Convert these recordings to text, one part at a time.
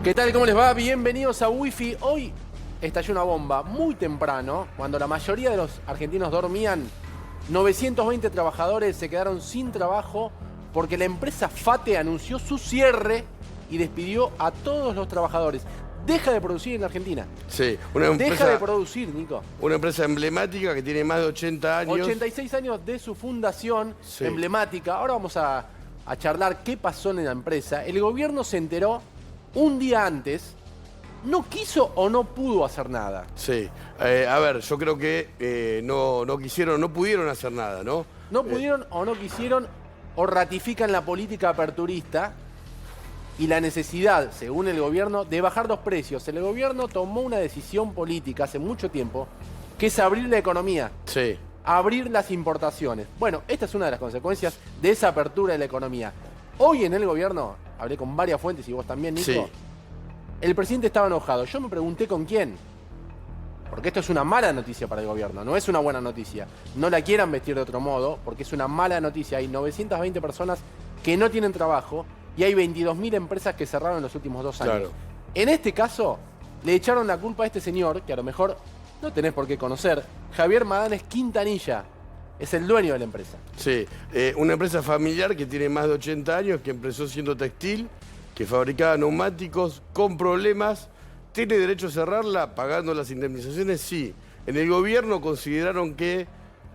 ¿Qué tal? ¿Cómo les va? Bienvenidos a Wi-Fi. Hoy estalló una bomba muy temprano, cuando la mayoría de los argentinos dormían. 920 trabajadores se quedaron sin trabajo porque la empresa FATE anunció su cierre y despidió a todos los trabajadores. Deja de producir en la Argentina. Sí, una empresa, Deja de producir, Nico. una empresa emblemática que tiene más de 80 años. 86 años de su fundación, Sí. emblemática. Ahora vamos a charlar qué pasó en la empresa. El gobierno se enteró un día antes, no quiso o no pudo hacer nada. Sí, a ver, yo creo que no quisieron, no pudieron hacer nada, ¿no? No pudieron o no quisieron o ratifican la política aperturista y la necesidad, según el gobierno, de bajar los precios. El gobierno tomó una decisión política hace mucho tiempo, que es abrir la economía, Sí, abrir las importaciones. Bueno, esta es una de las consecuencias de esa apertura de la economía. Hoy en el gobierno, hablé con varias fuentes y vos también, Nico, sí. el presidente estaba enojado. Yo me pregunté con quién. Porque esto es una mala noticia para el gobierno, no es una buena noticia. No la quieran vestir de otro modo, porque es una mala noticia. Hay 920 personas que no tienen trabajo y hay 22.000 empresas que cerraron en los últimos 2 años. Claro. En este caso, le echaron la culpa a este señor, que a lo mejor no tenés por qué conocer, Javier Madanes Quintanilla. Es el dueño de la empresa. Sí, una empresa familiar que tiene más de 80 años, que empezó siendo textil, que fabricaba neumáticos con problemas. ¿Tiene derecho a cerrarla pagando las indemnizaciones? Sí. En el gobierno consideraron que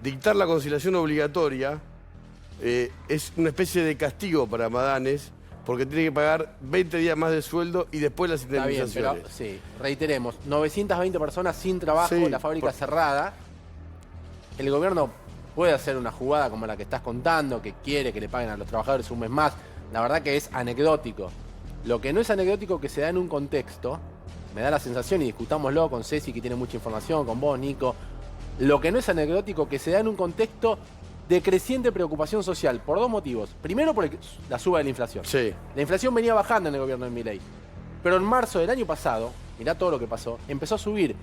dictar la conciliación obligatoria es una especie de castigo para Madanes, porque tiene que pagar 20 días más de sueldo y después las Está bien, indemnizaciones. pero sí, reiteremos, 920 personas sin trabajo, Sí, la fábrica cerrada. El gobierno puede hacer una jugada como la que estás contando, que quiere que le paguen a los trabajadores un mes más. La verdad que es anecdótico. Lo que no es anecdótico que se da en un contexto, me da la sensación, y discutámoslo con Ceci, que tiene mucha información, con vos, Nico. Lo que no es anecdótico que se da en un contexto de creciente preocupación social, por dos motivos. Primero, por la suba de la inflación. Sí, La inflación venía bajando en el gobierno de Milei. Pero en marzo del año pasado, mirá todo lo que pasó, empezó a subir.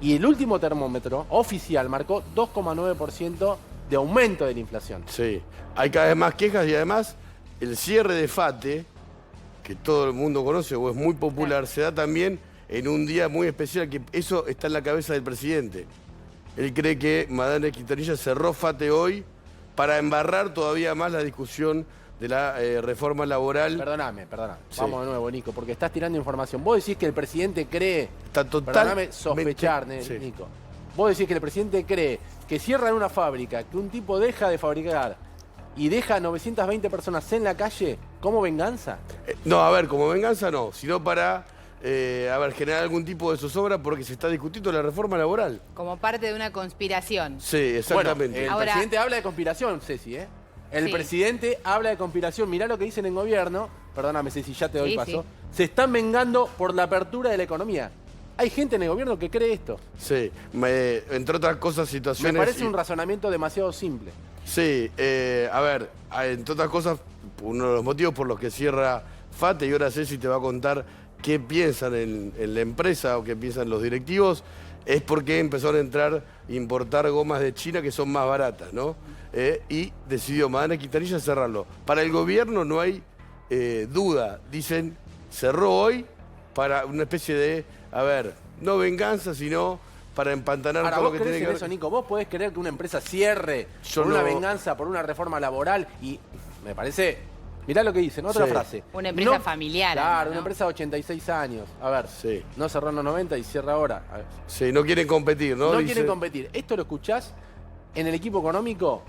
Y el último termómetro oficial marcó 2,9% de aumento de la inflación. sí. Hay cada vez más quejas y además el cierre de FATE, que todo el mundo conoce o es muy popular, se da también en un día muy especial, que eso está en la cabeza del presidente. Él cree que Madanes Quintanilla cerró FATE hoy para embarrar todavía más la discusión de la reforma laboral. Perdóname. Sí. Vamos de nuevo, Nico, porque estás tirando información. Vos decís que el presidente cree... Está total. Perdóname, sospechar, Sí. Nico. Vos decís que el presidente cree que cierran una fábrica, que un tipo deja de fabricar y deja a 920 personas en la calle como venganza. No, a ver, como venganza no, sino para generar algún tipo de zozobra porque se está discutiendo la reforma laboral. Como parte de una conspiración. Sí, exactamente. Bueno, el Ahora- presidente habla de conspiración, Ceci, ¿eh? El Sí. presidente habla de conspiración. Mirá lo que dicen en gobierno. Perdóname, Ceci, ya te doy Sí, paso. sí. Se están vengando por la apertura de la economía. Hay gente en el gobierno que cree esto. Sí, entre otras cosas, Me situaciones... parece un razonamiento demasiado simple. Sí, a ver, entre otras cosas, uno de los motivos por los que cierra FATE, y ahora Ceci te va a contar qué piensan en la empresa o qué piensan los directivos, es porque empezaron a entrar, importar gomas de China que son más baratas, ¿no? Y decidió Madanes Quintanilla cerrarlo. Para el gobierno no hay duda, dicen, cerró hoy para una especie de, no venganza, sino para empantanar Ahora, todo lo ¿vos que creés tiene en que eso, ver. Nico? ¿Vos podés creer que una empresa cierre Yo por una no- venganza, por una reforma laboral? Y me parece... Mirá lo que dicen, otra Sí. frase. Una empresa familiar, Claro, ¿no? una empresa de 86 años. A ver, Sí. no cerró en los 90 y cierra ahora. A ver. Sí, no quieren competir, ¿no? No Dice- quieren competir. Esto lo escuchás en el equipo económico,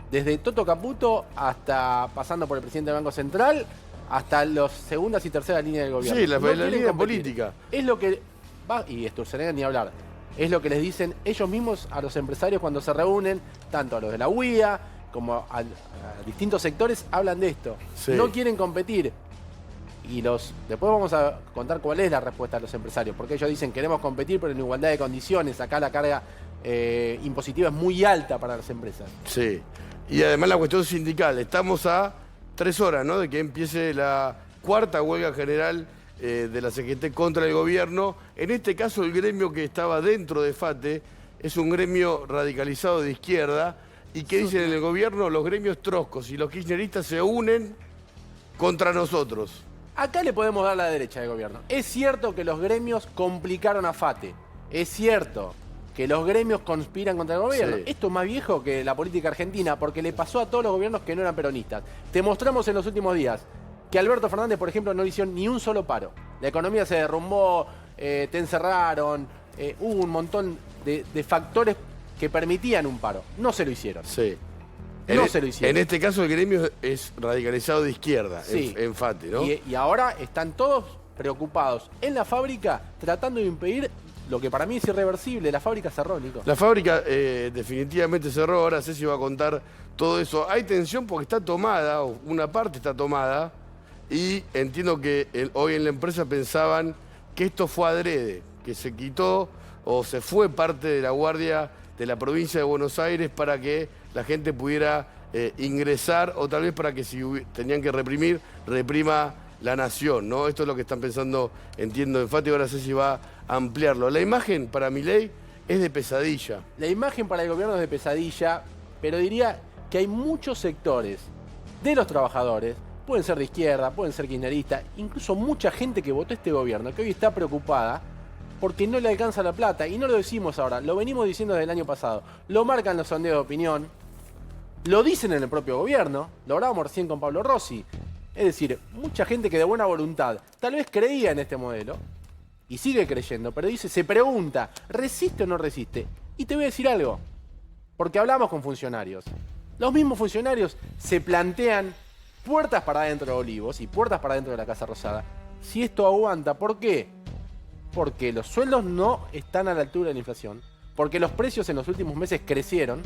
desde Toto Caputo hasta pasando por el presidente del Banco Central, hasta las segundas y terceras líneas del gobierno. Sí, la quieren línea competir. política. Es lo que va, y Sturzenegger ni hablar, es lo que les dicen ellos mismos a los empresarios cuando se reúnen, tanto a los de la UIA como a distintos sectores, hablan de esto. Sí. No quieren competir. Y después vamos a contar cuál es la respuesta de los empresarios, porque ellos dicen queremos competir pero en igualdad de condiciones, acá la carga impositiva es muy alta para las empresas. Sí. Y además la cuestión sindical. Estamos a 3 horas, ¿no? De que empiece la cuarta huelga general de la CGT contra el gobierno. En este caso, el gremio que estaba dentro de FATE es un gremio radicalizado de izquierda. ¿Y qué dicen en el gobierno? Los gremios troscos y los kirchneristas se unen contra nosotros. Acá le podemos dar la derecha del gobierno. Es cierto que los gremios complicaron a FATE. Es cierto que los gremios conspiran contra el gobierno. Sí. Esto es más viejo que la política argentina porque le pasó a todos los gobiernos que no eran peronistas. Te mostramos en los últimos días que Alberto Fernández, por ejemplo, no le hicieron ni un solo paro. La economía se derrumbó, te encerraron, hubo un montón de factores que permitían un paro. No se lo hicieron. Sí. No se lo hicieron. En este caso el gremio es radicalizado de izquierda, Sí. en FATE, ¿no? Y ahora están todos preocupados en la fábrica tratando de impedir lo que para mí es irreversible. La fábrica cerró, Nico. La fábrica definitivamente cerró, ahora Ceci va a contar todo eso. Hay tensión porque está tomada, o una parte está tomada, y entiendo que hoy en la empresa pensaban que esto fue adrede, que se quitó o se fue parte de la guardia de la provincia de Buenos Aires para que la gente pudiera ingresar, o tal vez para que si tenían que reprimir, reprima la nación, ¿no? Esto es lo que están pensando, entiendo, en FATE, ahora Ceci va a ampliarlo. La imagen para Milei es de pesadilla. La imagen para el gobierno es de pesadilla, pero diría que hay muchos sectores de los trabajadores, pueden ser de izquierda, pueden ser kirchneristas, incluso mucha gente que votó este gobierno, que hoy está preocupada porque no le alcanza la plata. Y no lo decimos ahora, lo venimos diciendo desde el año pasado. Lo marcan los sondeos de opinión, lo dicen en el propio gobierno, lo hablábamos recién con Pablo Rossi. Es decir, mucha gente que de buena voluntad tal vez creía en este modelo y sigue creyendo, pero se pregunta, ¿resiste o no resiste? Y te voy a decir algo, porque hablamos con funcionarios. Los mismos funcionarios se plantean puertas para adentro de Olivos y puertas para adentro de la Casa Rosada. Si esto aguanta, ¿por qué? Porque los sueldos no están a la altura de la inflación, porque los precios en los últimos meses crecieron.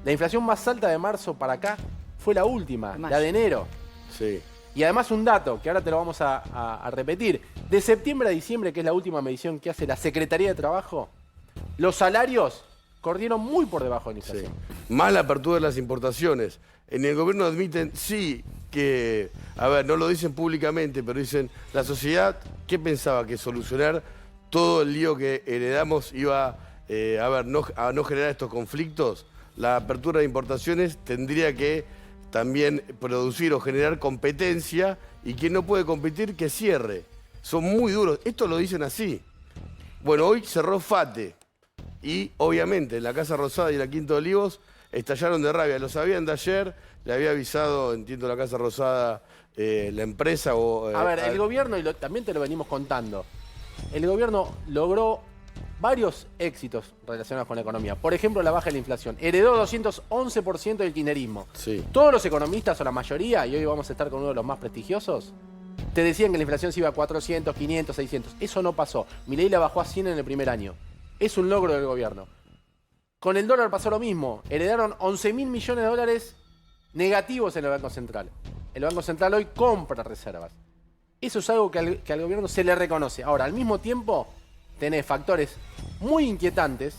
La inflación más alta de marzo para acá fue la última, la de enero. Sí. Y además un dato, que ahora te lo vamos a repetir. De septiembre a diciembre, que es la última medición que hace la Secretaría de Trabajo, los salarios corrieron muy por debajo de la inflación. Sí. Más la apertura de las importaciones. En el gobierno admiten, sí, que, a ver, no lo dicen públicamente, pero dicen, la sociedad, ¿qué pensaba? Que solucionar todo el lío que heredamos iba a no generar estos conflictos. La apertura de importaciones tendría que también producir o generar competencia, y quien no puede competir, que cierre. Son muy duros. Esto lo dicen así. Bueno, hoy cerró FATE. Y obviamente en la Casa Rosada y la Quinta de Olivos estallaron de rabia. Lo sabían de ayer, le había avisado, entiendo, la Casa Rosada, la empresa o... A ver, el gobierno, y también te lo venimos contando, el gobierno logró varios éxitos relacionados con la economía. Por ejemplo, la baja de la inflación. Heredó 211% del kirchnerismo. Sí. Todos los economistas, o la mayoría, y hoy vamos a estar con uno de los más prestigiosos, te decían que la inflación se iba a 400, 500, 600. Eso no pasó. Milei la bajó a 100 en el primer año. Es un logro del gobierno. Con el dólar pasó lo mismo. Heredaron 11.000 millones de dólares negativos en el Banco Central. El Banco Central hoy compra reservas. Eso es algo que al gobierno se le reconoce. Ahora, al mismo tiempo, tenés factores muy inquietantes.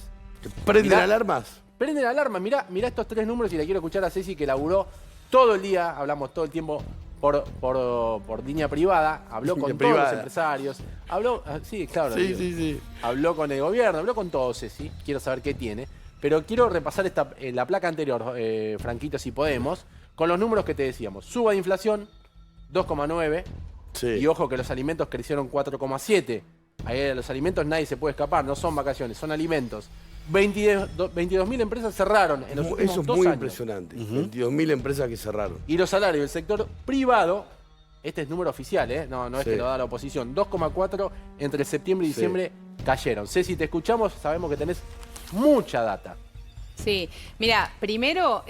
¿Prenden alarmas? Prenden alarma. Mirá estos tres números, y le quiero escuchar a Ceci, que laburó todo el día, hablamos todo el tiempo por línea privada, habló con todos los empresarios, habló, sí, claro, Sí. Habló con el gobierno, habló con todos, Ceci, quiero saber qué tiene, pero quiero repasar la placa anterior, Franquito, si podemos, con los números que te decíamos. Suba de inflación, 2,9, Sí. y ojo que los alimentos crecieron 4,7. Ahí los alimentos nadie se puede escapar, no son vacaciones, son alimentos. 22.000 empresas cerraron en los últimos 2 años. Eso es muy impresionante. 22.000 empresas que cerraron. Y los salarios del sector privado, este es número oficial, no es que lo da la oposición, 2,4 entre septiembre y diciembre cayeron. Ceci, te escuchamos, sabemos que tenés mucha data. Sí, mira, primero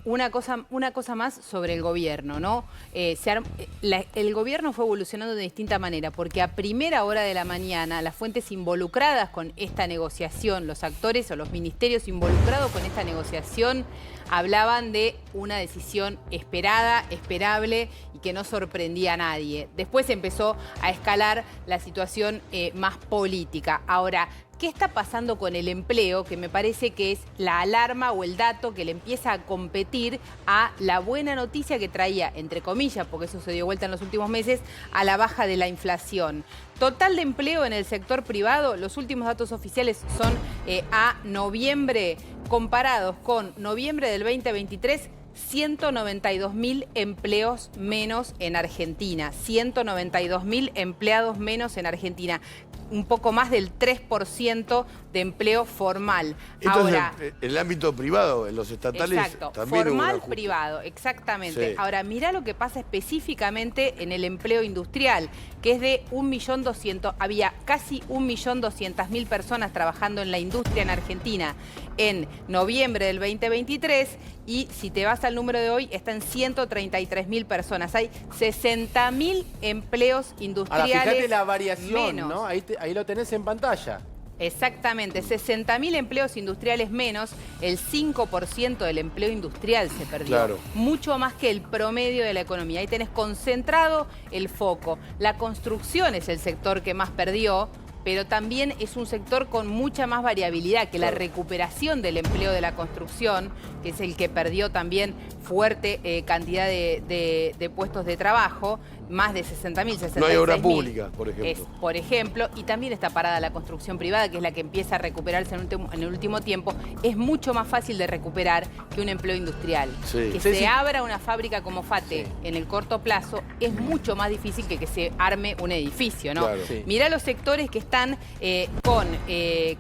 una cosa más sobre el gobierno, ¿no? El gobierno fue evolucionando de distinta manera, porque a primera hora de la mañana las fuentes involucradas con esta negociación, los actores o los ministerios involucrados con esta negociación, hablaban de una decisión esperada, esperable y que no sorprendía a nadie. Después empezó a escalar la situación más política. Ahora, ¿qué está pasando con el empleo? Que me parece que es la alarma o el dato que le empieza a competir a la buena noticia que traía, entre comillas, porque eso se dio vuelta en los últimos meses, a la baja de la inflación. Total de empleo en el sector privado, los últimos datos oficiales son a noviembre, comparados con noviembre del 2023, 192.000 empleos menos en Argentina. 192.000 empleados menos en Argentina. Un poco más del 3% de empleo formal. Entonces, Ahora, en el ámbito privado, en los estatales, exacto, también hubo un formal, ajuste. privado, exactamente. Sí. Ahora, mirá lo que pasa específicamente en el empleo industrial, que es de 1.200.000, había casi 1.200.000 personas trabajando en la industria en Argentina en noviembre del 2023 y si te vas al número de hoy están 133.000 personas. Hay 60.000 empleos Ahora, industriales fíjate la variación, menos. ¿no? Ahí lo tenés en pantalla. Exactamente, 60.000 empleos industriales menos, el 5% del empleo industrial se perdió. Claro. Mucho más que el promedio de la economía. Ahí tenés concentrado el foco. La construcción es el sector que más perdió, pero también es un sector con mucha más variabilidad que la recuperación del empleo de la construcción, que es el que perdió también fuerte cantidad de puestos de trabajo, más de 60.000, 66.000. No hay obra pública, por ejemplo. Por ejemplo, y también está parada la construcción privada, que es la que empieza a recuperarse en el último tiempo. Es mucho más fácil de recuperar que un empleo industrial. Sí. Que Sí, se sí. abra una fábrica como FATE en el corto plazo es mucho más difícil que se arme un edificio, ¿no? Claro. Sí. Mirá los sectores que están con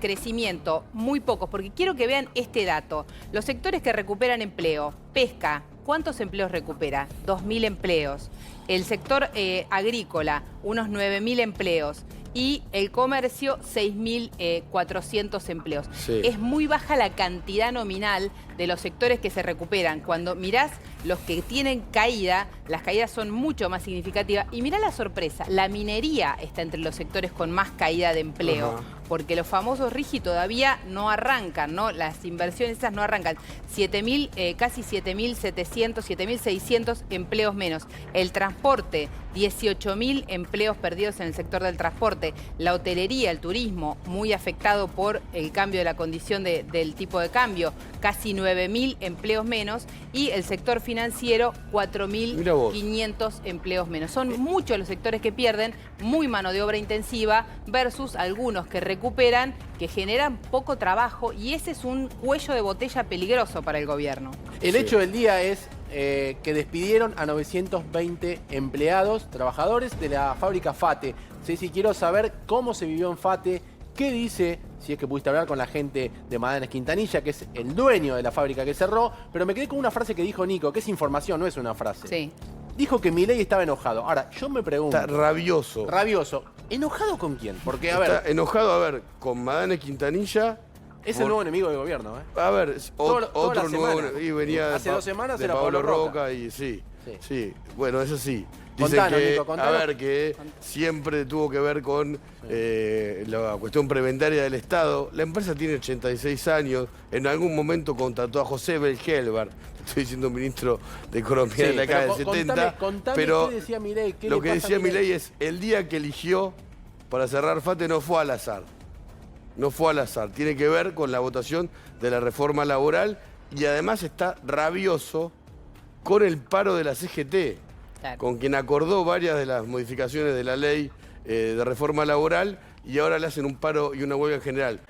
crecimiento muy pocos, porque quiero que vean este dato. Los sectores que recuperan empleo, pesca, ¿cuántos empleos recupera? 2.000 empleos. El sector agrícola, unos 9.000 empleos. Y el comercio, 6.400 empleos. Sí. Es muy baja la cantidad nominal de los sectores que se recuperan. Cuando mirás los que tienen caída, las caídas son mucho más significativas. Y mirá la sorpresa, la minería está entre los sectores con más caída de empleo. Ajá. Porque los famosos RIGI todavía no arrancan, ¿no? Las inversiones esas no arrancan. 7.000, casi 7.700, 7.600 empleos menos. El transporte, 18.000 empleos perdidos en el sector del transporte. La hotelería, el turismo, muy afectado por el cambio de la condición del tipo de cambio. Casi 9.000 empleos menos. Y el sector financiero, Mira vos. 4.500 empleos menos. Son muchos los sectores que pierden, muy mano de obra intensiva, versus algunos que recuperan, que generan poco trabajo, y ese es un cuello de botella peligroso para el gobierno. El Sí. hecho del día es que despidieron a 920 empleados, trabajadores de la fábrica FATE. Ceci, quiero saber cómo se vivió en FATE, qué dice, si es que pudiste hablar con la gente de Magallanes Quintanilla, que es el dueño de la fábrica que cerró, pero me quedé con una frase que dijo Nico, que es información, no es una frase. Sí. Dijo que Milei estaba enojado. Ahora, yo me pregunto, Está rabioso. rabioso, ¿enojado con quién? Porque, a ver, Está enojado, a ver, con Magallanes Quintanilla. es el nuevo enemigo del gobierno, ¿eh? A ver, Toda otro la nuevo. semana. Y venía Hace 2 semanas de era Pablo Pablo Roca y sí. Sí. Sí, bueno, eso sí. Dicen Contanos, que, Nico, a contanos. ver, que siempre tuvo que ver con la cuestión preventaria del Estado. La empresa tiene 86 años. En algún momento contrató a José Belgelbar. Estoy diciendo ministro de Economía Sí, de la década del pero 70. contame pero qué decía Milei, qué lo le que pasa a decía Milei. Milei es, el día que eligió para cerrar FATE no fue al azar. No fue al azar. Tiene que ver con la votación de la reforma laboral y además está rabioso con el paro de la CGT, Claro. con quien acordó varias de las modificaciones de la ley de reforma laboral y ahora le hacen un paro y una huelga general.